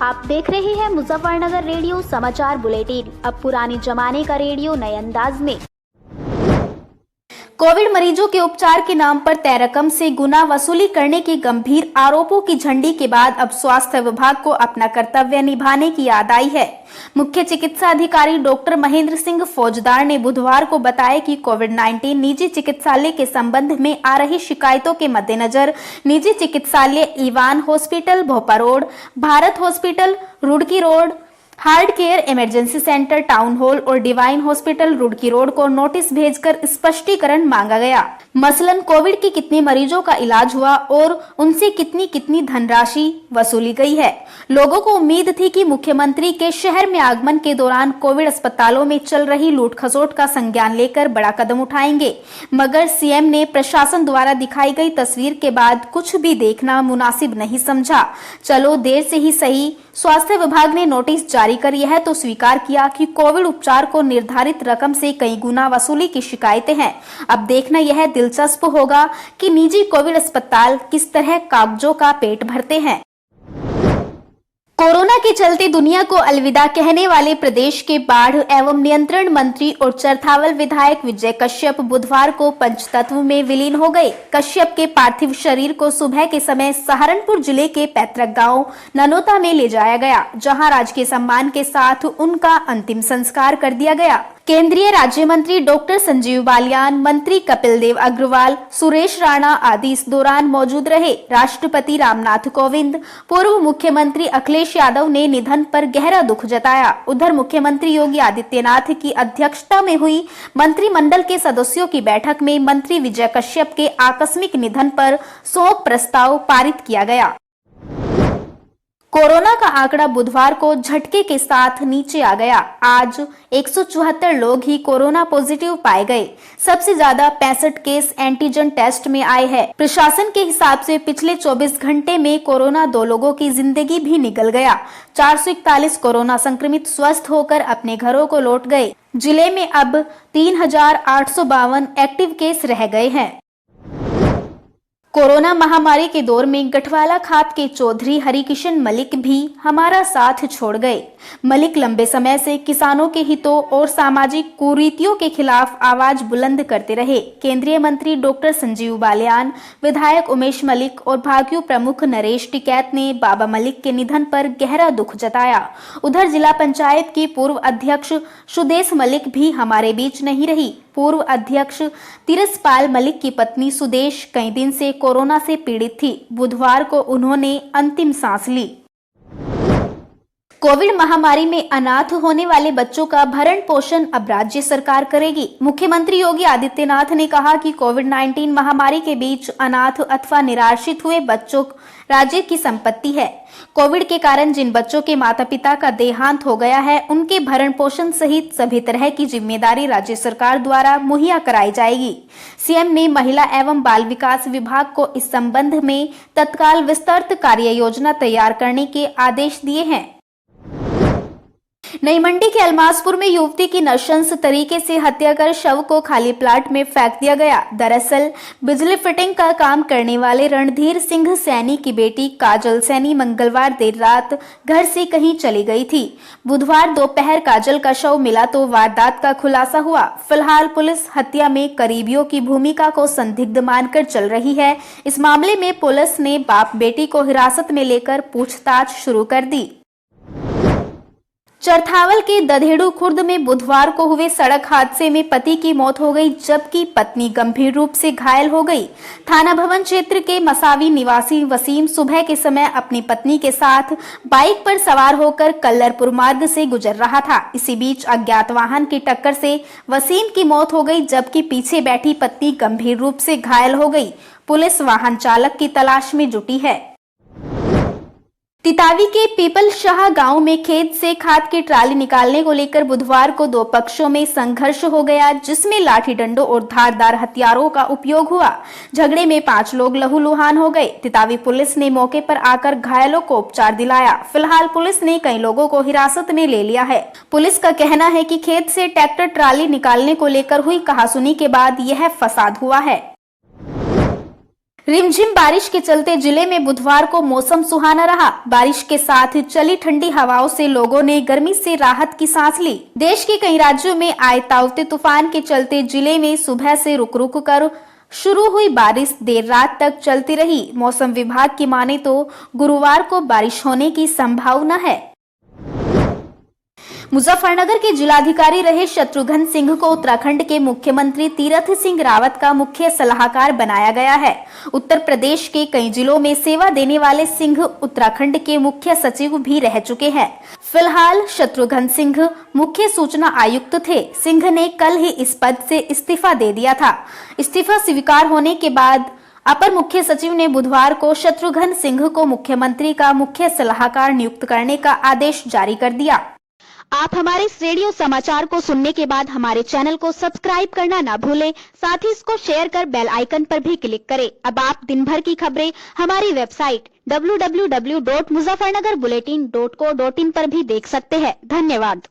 आप देख रहे हैं मुजफ्फरनगर रेडियो समाचार बुलेटिन। अब पुराने जमाने का रेडियो नए अंदाज में। कोविड मरीजों के उपचार के नाम पर तय रकम से गुना वसूली करने के गंभीर आरोपों की झंडी के बाद अब स्वास्थ्य विभाग को अपना कर्तव्य निभाने की याद आई है। मुख्य चिकित्सा अधिकारी डॉक्टर महेंद्र सिंह फौजदार ने बुधवार को बताया कि कोविड-19 निजी चिकित्सालय के संबंध में आ रही शिकायतों के मद्देनजर निजी चिकित्सालय Ivan hospital Bhopa road, Bharat hospital Roorkee road, heart care emergency centre town hall और डिवाइन हॉस्पिटल रुड़की रोड को नोटिस भेजकर स्पष्टीकरण मांगा गया। मसलन कोविड के कितने मरीजों का इलाज हुआ और उनसे कितनी धनराशि वसूली गई है। लोगों को उम्मीद थी कि मुख्यमंत्री के शहर में आगमन के दौरान कोविड अस्पतालों में चल रही लूट खसोट का संज्ञान लेकर बड़ा कदम उठाएंगे, मगर सीएम ने प्रशासन द्वारा दिखाई गई तस्वीर के बाद कुछ भी देखना मुनासिब नहीं समझा। चलो देर से ही सही, स्वास्थ्य विभाग ने नोटिस जारी कर यह तो स्वीकार किया कि कोविड उपचार को निर्धारित रकम से कई गुना वसूली की शिकायतें हैं। अब देखना यह दिलचस्प होगा कि निजी कोविड अस्पताल किस तरह कागजों का पेट भरते हैं। कोरोना के चलते दुनिया को अलविदा कहने वाले प्रदेश के बाढ़ एवं नियंत्रण मंत्री और चरथावल विधायक विजय कश्यप बुधवार को पंचतत्व में विलीन हो गए। कश्यप के पार्थिव शरीर को सुबह के समय सहारनपुर जिले के पैतृक गांव ननोता में ले जाया गया, जहां राजकीय सम्मान के साथ उनका अंतिम संस्कार कर दिया गया। केंद्रीय राज्य मंत्री डॉक्टर संजीव बालियान, मंत्री कपिल देव अग्रवाल, सुरेश राणा आदि इस दौरान मौजूद रहे। राष्ट्रपति रामनाथ कोविंद, पूर्व मुख्यमंत्री अखिलेश यादव ने निधन पर गहरा दुख जताया। उधर मुख्यमंत्री योगी आदित्यनाथ की अध्यक्षता में हुई मंत्रिमंडल के सदस्यों की बैठक में मंत्री विजय कश्यप के आकस्मिक निधन पर शोक प्रस्ताव पारित किया गया। कोरोना का आंकड़ा बुधवार को झटके के साथ नीचे आ गया। आज 174 लोग ही कोरोना पॉजिटिव पाए गए। सबसे ज्यादा 65 केस एंटीजन टेस्ट में आए हैं। प्रशासन के हिसाब से पिछले 24 घंटे में कोरोना 2 लोगों की जिंदगी भी निकल गया। 441 कोरोना संक्रमित स्वस्थ होकर अपने घरों को लौट गए। जिले में अब 3852 एक्टिव केस रह गए हैं। कोरोना महामारी के दौर में गठवाला खाप के चौधरी हरिकिशन मलिक भी हमारा साथ छोड़ गए। मलिक लंबे समय से किसानों के हितों और सामाजिक कुरीतियों के खिलाफ आवाज बुलंद करते रहे। केंद्रीय मंत्री डॉक्टर संजीव बालियान, विधायक उमेश मलिक और भाजपा प्रमुख नरेश टिकैत ने बाबा मलिक के निधन पर गहरा दुख जताया। उधर जिला पंचायत की पूर्व अध्यक्ष सुदेश मलिक भी हमारे बीच नहीं रही। पूर्व अध्यक्ष तिरसपाल मलिक की पत्नी सुदेश कई दिन से कोरोना से पीड़ित थी। बुधवार को उन्होंने अंतिम सांस ली। कोविड महामारी में अनाथ होने वाले बच्चों का भरण पोषण अब राज्य सरकार करेगी। मुख्यमंत्री योगी आदित्यनाथ ने कहा कि कोविड-19 महामारी के बीच अनाथ अथवा निराश्रित हुए बच्चों राज्य की संपत्ति है। कोविड के कारण जिन बच्चों के माता पिता का देहांत हो गया है, उनके भरण पोषण सहित सभी तरह की जिम्मेदारी राज्य सरकार द्वारा मुहैया कराई जाएगी। सीएम ने महिला एवं बाल विकास विभाग को इस संबंध में तत्काल विस्तृत कार्य योजना तैयार करने के आदेश दिए हैं। नई मंडी के अलमासपुर में युवती की नृशंस तरीके से हत्या कर शव को खाली प्लाट में फेंक दिया गया। दरअसल बिजली फिटिंग का काम करने वाले रणधीर सिंह सैनी की बेटी काजल सैनी मंगलवार देर रात घर से कहीं चली गई थी। बुधवार दोपहर काजल का शव मिला तो वारदात का खुलासा हुआ। फिलहाल पुलिस हत्या में करीबियों की भूमिका को संदिग्ध मानकर चल रही है। इस मामले में पुलिस ने बाप बेटी को हिरासत में लेकर पूछताछ शुरू कर दी। चरथावल के दधेड़ू खुर्द में बुधवार को हुए सड़क हादसे में पति की मौत हो गई, जबकि पत्नी गंभीर रूप से घायल हो गई। थाना भवन क्षेत्र के मसावी निवासी वसीम सुबह के समय अपनी पत्नी के साथ बाइक पर सवार होकर कल्लरपुर मार्ग से गुजर रहा था। इसी बीच अज्ञात वाहन की टक्कर से वसीम की मौत हो गई, जबकि पीछे बैठी पत्नी गंभीर रूप से घायल हो गई। पुलिस वाहन चालक की तलाश में जुटी है। तितावी के पीपल शाह गांव में खेत से खाद की ट्राली निकालने को लेकर बुधवार को 2 पक्षों में संघर्ष हो गया, जिसमें लाठी डंडों और धारदार हथियारों का उपयोग हुआ। झगड़े में 5 लोग लहूलुहान हो गए। तितावी पुलिस ने मौके पर आकर घायलों को उपचार दिलाया। फिलहाल पुलिस ने कई लोगों को हिरासत में ले लिया है। पुलिस का कहना है कि खेत से ट्रैक्टर ट्राली निकालने को लेकर हुई कहासुनी के बाद यह फसाद हुआ है। रिमझिम बारिश के चलते जिले में बुधवार को मौसम सुहाना रहा। बारिश के साथ चली ठंडी हवाओं से लोगों ने गर्मी से राहत की सांस ली। देश के कई राज्यों में आए ताउते तूफान के चलते जिले में सुबह से रुक रुक कर शुरू हुई बारिश देर रात तक चलती रही। मौसम विभाग की माने तो गुरुवार को बारिश होने की संभावना है। मुजफ्फरनगर के जिलाधिकारी रहे शत्रुघ्न सिंह को उत्तराखंड के मुख्यमंत्री तीरथ सिंह रावत का मुख्य सलाहकार बनाया गया है। उत्तर प्रदेश के कई जिलों में सेवा देने वाले सिंह उत्तराखंड के मुख्य सचिव भी रह चुके हैं। फिलहाल शत्रुघ्न सिंह मुख्य सूचना आयुक्त थे। सिंह ने कल ही इस पद से इस्तीफा दे दिया था। इस्तीफा स्वीकार होने के बाद अपर मुख्य सचिव ने बुधवार को शत्रुघ्न सिंह को मुख्यमंत्री का मुख्य सलाहकार नियुक्त करने का आदेश जारी कर दिया। आप हमारे इस रेडियो समाचार को सुनने के बाद हमारे चैनल को सब्सक्राइब करना ना भूलें। साथ ही इसको शेयर कर बेल आइकन पर भी क्लिक करें। अब आप दिन भर की खबरें हमारी वेबसाइट www.muzaffarnagarBulletin.co.in पर भी देख सकते हैं। धन्यवाद।